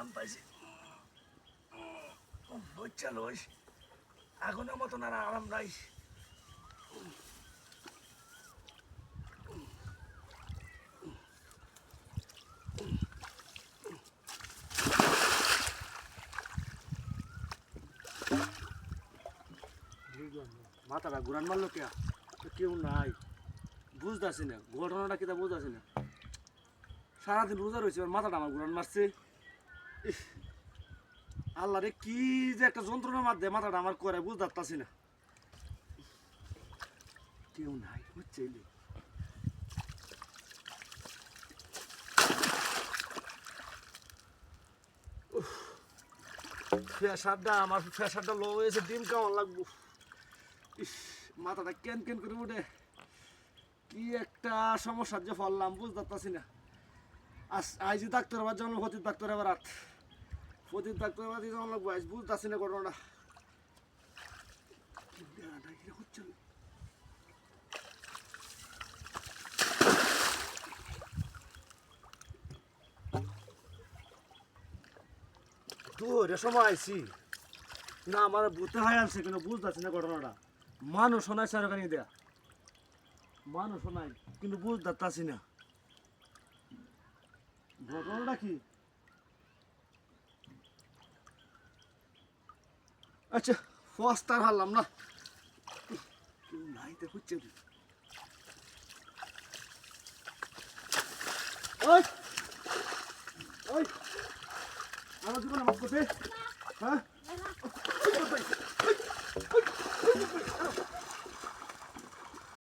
আরাম পাইছি বুঝছা লইস আগুনের মতন আর আরাম নাই মাথাটা ঘুরান মারলো কে কেউ নাই বুঝতেছি না ঘটনাটা কিতা বুঝতেছি না সারাদিন রোজা রয়েছে মাথাটা আমার ঘুরান মারছে আল্লাহ রে কি যে একটা যন্ত্রণার মাধ্যমে মাথাটা আমার করে বুঝতে পারতাছি না কেউ নাই বুঝছে প্রেশারটা আমার প্রেশারটা লো হয়েছে ডিম কেমন লাগবো ইস মাথাটা কেন কেন করে উঠে কি একটা সমস্যার যে ফললাম বুঝতে পারতাছি না আইজি ডাক্তার আবার যেমন ফতির ডাক্তার এবার রাত ফতির ডাক্তার আবার যেমন লাগবো আজ বুঝতেছি না ঘটনাটা তোরে সময় আইছি না আমার বুঝতে হয় আনছে কিন্তু বুঝতেছি না ঘটনাটা মানুষ শোনায় সেরকমই দেয়া মানুষ শোনায় কিন্তু বুঝতে পারতাছি না ঘটনাটা কি আচ্ছা ফার্স্ট আর হারলাম না কেউ নাই তো হচ্ছে ওই ওই আমার জীবনে মাছ করতে হ্যাঁ